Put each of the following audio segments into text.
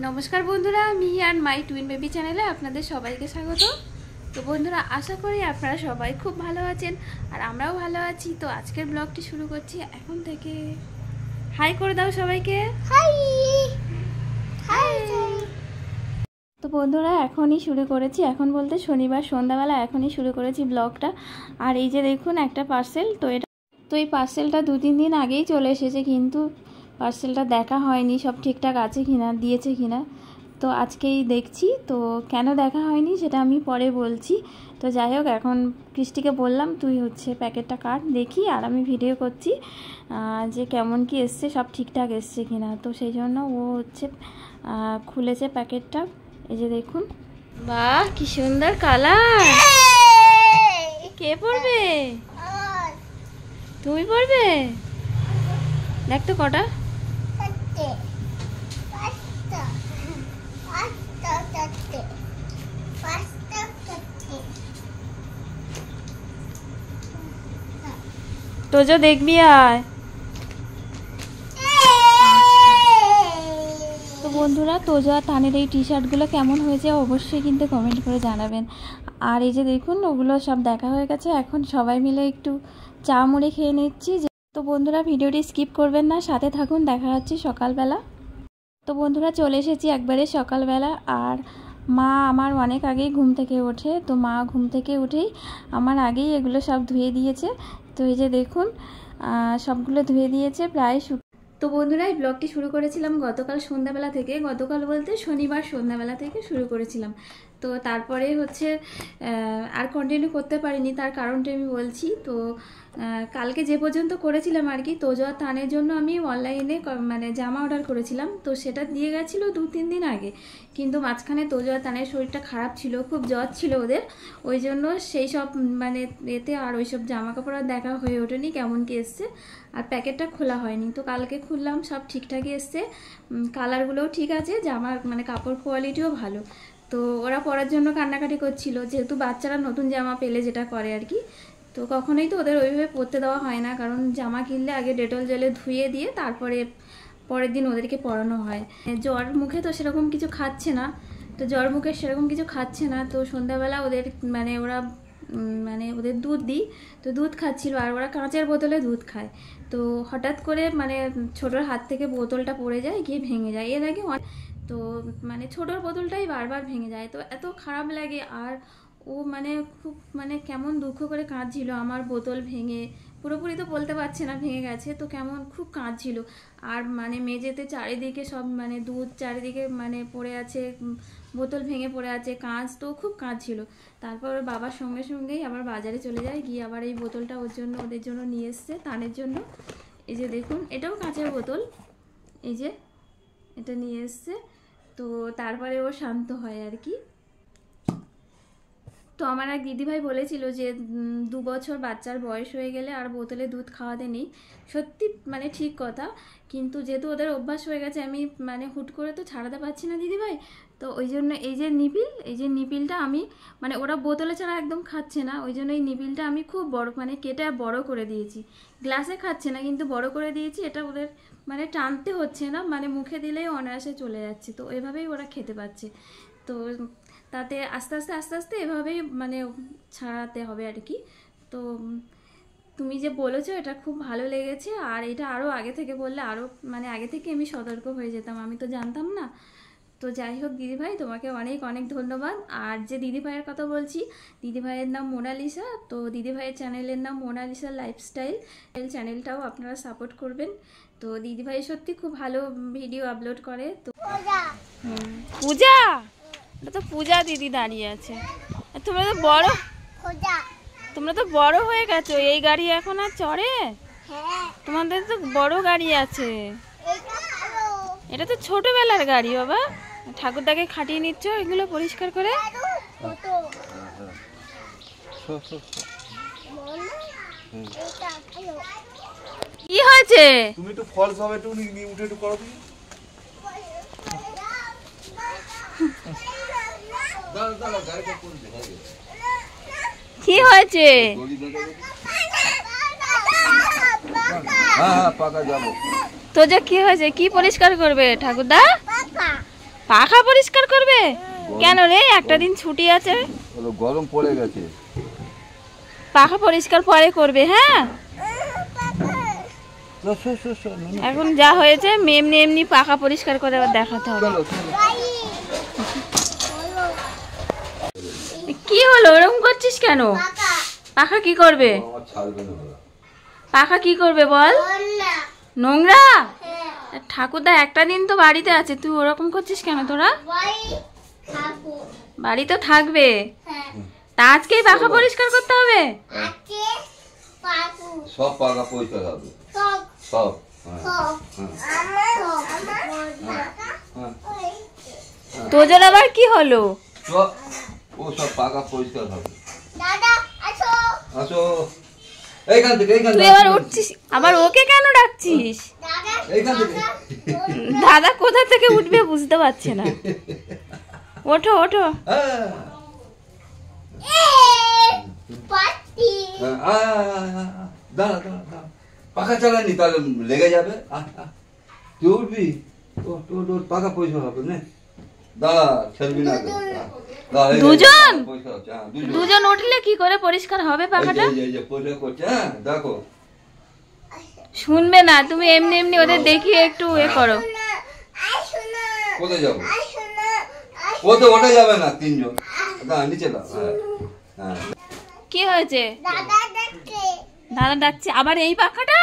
নমস্কার বন্ধুরা, মি আর মাই টুইন বেবি চ্যানেলে আপনাদের সবাইকে স্বাগত। তো বন্ধুরা, আশা করি আপনারা সবাই খুব ভালো আছেন আর আমরাও ভালো আছি। তো আজকের ব্লগটি শুরু করছি এখন থেকে। হাই করে দাও সবাইকে। High high. তো বন্ধুরা, এখনই শুরু করেছি, এখন বলতে শনিবার সন্ধ্যাবেলা এখনই শুরু করেছি ব্লগটা। আর এই যে দেখুন একটা পার্সেল, তো এই পার্সেলটা 2-3 দিন আগেই চলে এসেছে, কিন্তু পার্সেলটা দেখা হয়নি সব ঠিকঠাক আছে কিনা, দিয়েছে কিনা। তো আজকেই দেখছি, তো কেন দেখা হয়নি সেটা আমি পরে বলছি। তো যাই হোক, এখন কৃষ্টিকে বললাম তুই হচ্ছে প্যাকেটটা কাট দেখি, আর আমি ভিডিও করছি যে কেমন কি এসছে, সব ঠিকঠাক এসছে কিনা। তো সেই জন্য ও হচ্ছে খুলেছে প্যাকেটটা। এই যে দেখুন, বাহ কি সুন্দর কালার। কে পড়বে? তুমি পড়বে? দেখ তো কটা। তোজো দেখবি আয়। তো বন্ধুরা, তোজো আর তানের এই টি শার্টগুলো কেমন হয়েছে অবশ্যই কিন্তু কমেন্ট করে জানাবেন। আর এই যে দেখুন, ওগুলো সব দেখা হয়ে গেছে, এখন সবাই মিলে একটু চা মুড়ি খেয়ে নিচ্ছি। তো বন্ধুরা, ভিডিওটি স্কিপ করবেন না, সাথে থাকুন, দেখা হচ্ছে সকালবেলা। তো বন্ধুরা, চলে এসেছি একবারে সকালবেলা। আর মা আমার অনেক আগেই ঘুম থেকে ওঠে, তো মা ঘুম থেকে উঠেই আমার আগেই এগুলো সব ধুয়ে দিয়েছে। তো এই যে দেখুন, সবগুলো ধুয়ে দিয়েছে প্রায়। তো বন্ধুরা, এই ব্লগটি শুরু করেছিলাম গতকাল সন্ধ্যাবেলা থেকে, গতকাল বলতে শনিবার সন্ধ্যাবেলা থেকে শুরু করেছিলাম। তো তারপরে হচ্ছে আর কন্টিনিউ করতে পারিনি, তার কারণটা আমি বলছি। তো কালকে যে পর্যন্ত করেছিলাম আর কি, তোজো আর তানের জন্য আমি অনলাইনে মানে জামা অর্ডার করেছিলাম। তো সেটা দিয়ে গেছিলো 2-3 দিন আগে, কিন্তু মাঝখানে তোজো আর তানের শরীরটা খারাপ ছিল, খুব জ্বর ছিল ওদের, ওই জন্য সেই সব মানে এতে আর ওই সব জামা কাপড় আর দেখা হয়ে ওঠেনি কেমন কি এসছে। আর প্যাকেটটা খোলা হয়নি, তো কালকে খুললাম, সব ঠিকঠাকই এসছে, কালারগুলোও ঠিক আছে, জামার মানে কাপড় কোয়ালিটিও ভালো। তো ওরা পরার জন্য কান্নাকাটি করছিল, যেহেতু বাচ্চারা নতুন জামা পেলে যেটা করে আর কি। তো কখনোই তো ওদের ওইভাবে পরতে দেওয়া হয় না, কারণ জামা কিনলে আগে ডেটল জলে ধুয়ে দিয়ে তারপরে পরের দিন ওদেরকে পরানো হয়। জ্বর মুখে তো সেরকম কিছু খাচ্ছে না, তো জ্বর মুখে সেরকম কিছু খাচ্ছে না। তো সন্ধ্যাবেলা ওদের মানে ওদের দুধ দিই, তো দুধ খাচ্ছিল, আর ওরা কাঁচের বোতলে দুধ খায়। তো হঠাৎ করে মানে ছোটোর হাত থেকে বোতলটা পড়ে যায়, গিয়ে ভেঙে যায়। এর আগে তো মানে ছোটোর বোতলটাই বারবার ভেঙে যায়, তো এত খারাপ লাগে। আর ও মানে খুব মানে কেমন দুঃখ করে কাঁদছিল, আমার বোতল ভেঙে, পুরোপুরি তো বলতে পারছে না ভেঙে গেছে, তো কেমন খুব কাঁদছিল। আর মানে মেঝেতে চারিদিকে সব মানে দুধ চারিদিকে মানে পড়ে আছে, বোতল ভেঙে পড়ে আছে, কাঁচ, তো খুব কাঁদছিল। তারপর ওর বাবার সঙ্গে সঙ্গেই আবার বাজারে চলে যায়, গিয়ে আবার এই বোতলটা ওদের জন্য নিয়ে এসছে, তানের জন্য। এই যে দেখুন, এটাও কাঁচের বোতল, এই যে এটা নিয়ে এসছে। তো তারপরে ও শান্ত হয় আর কি। তো আমার এক দিদিভাই বলেছিল যে 2 বছর বাচ্চার বয়স হয়ে গেলে আর বোতলে দুধ খাওয়াতে নেই। সত্যি মানে ঠিক কথা, কিন্তু যেহেতু ওদের অভ্যাস হয়ে গেছে, আমি মানে হুট করে তো ছাড়াতে পারছি না দিদিভাই। তো ওই জন্য এই যে নিপিলটা আমি মানে ওরা বোতলে ছাড়া একদম খাচ্ছে না, ওই জন্য এই নিপিলটা আমি খুব বড় মানে কেটে বড় করে দিয়েছি। গ্লাসে খাচ্ছে না, কিন্তু বড় করে দিয়েছি, এটা ওদের মানে টানতে হচ্ছে না, মানে মুখে দিলেই অনায়াসে চলে যাচ্ছে। তো এভাবেই ওরা খেতে পাচ্ছে। তো তাতে আস্তে আস্তে এভাবেই মানে ছাড়াতে হবে আর কি। তো তুমি যে বলেছো এটা খুব ভালো লেগেছে, আর এটা আরও আগে থেকে বললে আরও মানে আগে থেকে আমি সতর্ক হয়ে যেতাম, আমি তো জানতাম না। তো যাই হোক দিদিভাই, তোমাকে অনেক অনেক ধন্যবাদ। আর যে দিদিভাইয়ের কথা বলছি, দিদিভাইয়ের নাম মোনালিসা। তো দিদিভাইয়ের চ্যানেলের নাম মোনালিসা লাইফস্টাইল, চ্যানেলটাও আপনারা সাপোর্ট করবেন। তো দিদিভাই সত্যি খুব ভালো ভিডিও আপলোড করে। তো পূজা, এটা তো পূজা দিদি দাঁড়িয়ে আছে। তোমরা তো বড় হয়ে গেছো, এই গাড়ি এখন আর চড়ে? তোমাদের তো বড় গাড়ি আছে, এটা তো ছোটবেলার গাড়ি বাবা। ঠাকুরদাকে খাটিয়ে নিচ্ছ এগুলো পরিষ্কার করে। কি হয়েছে? তুমি একটু ফলস হবে, একটু উঠে একটু করো। কি হয়েছে? তো যে কি হয়েছে, কি পরিষ্কার করবে ঠাকুরদা? পাখা পরিষ্কার করবে কেন রে? একটা দিন ছুটি আছে, গরম পড়ে গেছে। পাখা পরিষ্কার পরে করবে। হ্যাঁ এখন যা হয়েছে এমনি এমনি পাখা পরিষ্কার করে আবার দেখাতে হবে। কি হলো ওরকম করছিস কেন? পাখা কি করবে? পাখা কি করবে বল? নোংরা? ঠাকুরদা একটা দিন তো বাড়িতে আছে, তুই ওরকম করছিস কেন? তোরা বাড়ি তো থাকবে, তা আজকেই পাখা পরিষ্কার করতে হবে? সব পাখা পরিষ্কার হবে, সব। তোদের আবার কি হলো? ও সব পাখা পরিষ্কার হবে। আসো এইখান থেকে, তুই আবার উঠছিস, আবার ওকে কেন ডাকছিস? দাদা কোথা থেকে উঠবে বুঝতে পারছে না। ওঠো ওঠো। পাখা চালানি তাহলে লেগে যাবে। তুই উঠবি, তোর পাখা পয়সা হবে না। দাঁড়া, খেলবি না। দুজন উঠলে কি করে পরিষ্কার হবে পাখাটা? দেখো শুনবে না, তুমি এমনি এমনি ওদের দেখিয়ে একটু এ করো। কোথায় যাবো? কোথায় ওঠা যাবে না, তিনজন নিচে দাও। কি হয়েছে? দাদা ডাকছে আবার এই পাখাটা?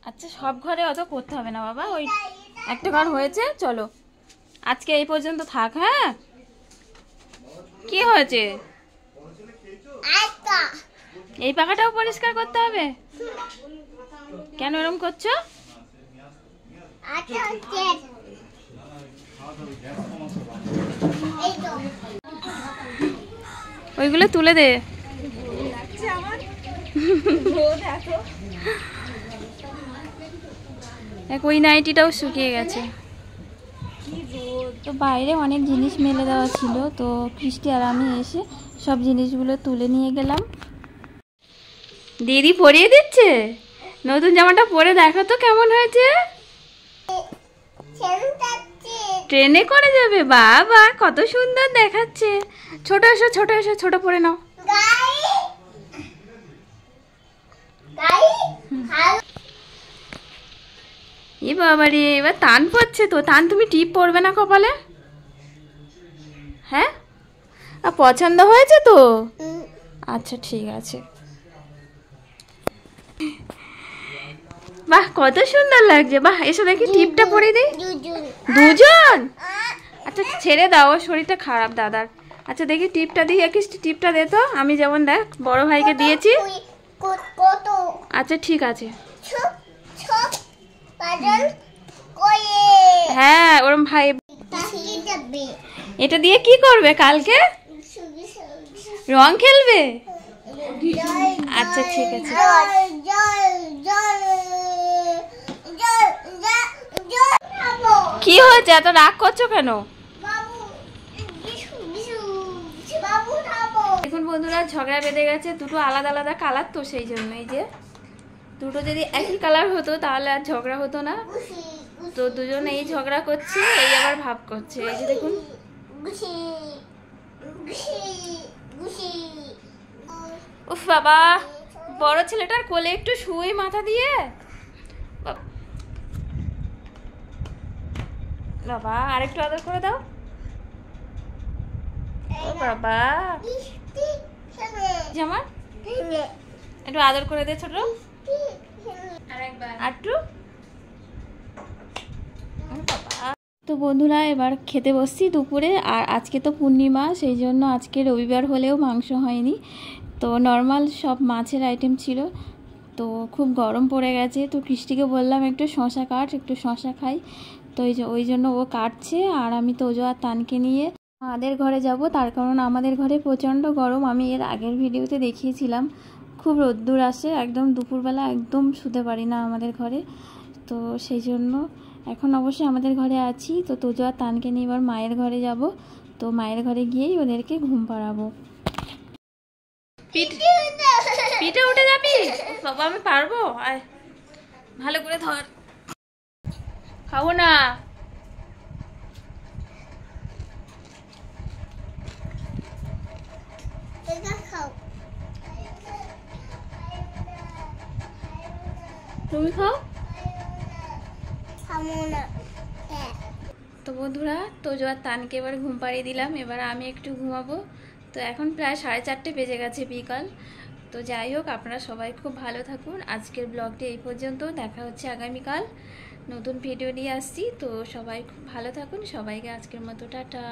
আচ্ছা সব ঘরে অত করতে হবে না বাবা, ওই একটা ঘর হয়েছে, চলো আজকে এই পর্যন্ত থাক। হ্যাঁ কি হয়েছে? এই পাখাটাও পরিষ্কার করতে হবে? কেন এরকম করছো? ওইগুলো তুলে দে। ওই নাইটিটাও শুকিয়ে গেছে। তো বাইরে অনেক জিনিস মেলে দেওয়া ছিল, তো কৃষ্টি আর আমি এসে সব জিনিসগুলো তুলে নিয়ে গেলাম। দিদি পরিয়ে দিচ্ছে, নতুন জামাটা পরে দেখো তো কেমন হয়েছে। ট্রেনে করে যাবে? বাবা কত সুন্দর দেখাচ্ছে। ছোট এসো, ছোট এসো, ছোট পরে নাও। এ বাবা রে, এবার টান পড়ছে তো। টান তুমি টিপ পরবে না কপালে? হ্যাঁ পছন্দ হয়েছে তো? আচ্ছা ঠিক আছে। বাহ কত সুন্দর লাগছে। বাহ এসো দেখি টিপটা পরে দিই। দুজন? আচ্ছা ছেড়ে দাও, শরীরটা খারাপ দাদার। আচ্ছা দেখি টিপটা দিই, টিপটা দে তো। আমি যেমন দেখ বড় ভাইকে দিয়েছি। আচ্ছা ঠিক আছে। হ্যাঁ ওরম ভাই। এটা দিয়ে কি করবে কালকে? রং খেলবে? আচ্ছা ঠিক আছে। কি হয়েছে, এত রাগ করছো কেন? দেখুন বন্ধুরা ঝগড়া বেঁধে গেছে, দুটো আলাদা আলাদা কালার তো সেই জন্য। এই যে দুটো যদি একই কালার হতো তাহলে আর ঝগড়া হতো না। তো দুজন এই ঝগড়া করছে, এই আবার ভাব করছে। এই যে দেখুন। উফ বাবা, বড় ছেলেটার কোলে একটু শুয়ে মাথা দিয়ে। বাবা আরেকটু আদর করে দাও। ও বাবা জামা একটু আদর করে দে ছোট। তো বন্ধুরা এবার খেতে বসছি দুপুরে। আর আজকে তো পূর্ণিমা, সেই জন্য আজকে রবিবার হলেও মাংস হয়নি, তো নর্মাল সব মাছের আইটেম ছিল। তো খুব গরম পড়ে গেছে, তো কৃষ্টিকে বললাম একটু শশা কাট, একটু শশা খাই। তো ওই জন্য ও কাটছে, আর আমি তোজো আর তানকে নিয়ে আমাদের ঘরে যাব। তার কারণ আমাদের ঘরে প্রচণ্ড গরম। আমি এর আগের ভিডিওতে দেখিয়েছিলাম খুব রোদ্দুর আসে, একদম দুপুরবেলা একদম শুতে পারি না আমাদের ঘরে। তো সেই জন্য এখন অবশ্যই আমাদের ঘরে আছি। তো তোজো আর তানকে নিয়ে এবার মায়ের ঘরে যাব। তো মায়ের ঘরে গিয়েই ওদেরকে ঘুম পাড়াবো। পিঠে উঠে যাবি? বাবা আমি পারবো, আয় ভালো করে ধর। খাবো না, তুমি খাও। খাবো না। তো বন্ধুরা, তোজো আর তানকে এবার ঘুম পাড়িয়ে দিলাম, এবার আমি একটু ঘুমাবো। তো এখন প্রায় 4:30 বেজে গেছে বিকাল। তো যাই হোক, আপনারা সবাই খুব ভালো থাকুন। আজকের ব্লগটি এই পর্যন্ত, দেখা হচ্ছে আগামীকাল নতুন ভিডিও নিয়ে আসছি। তো সবাই খুব ভালো থাকুন, সবাইকে আজকের মতো টাটা।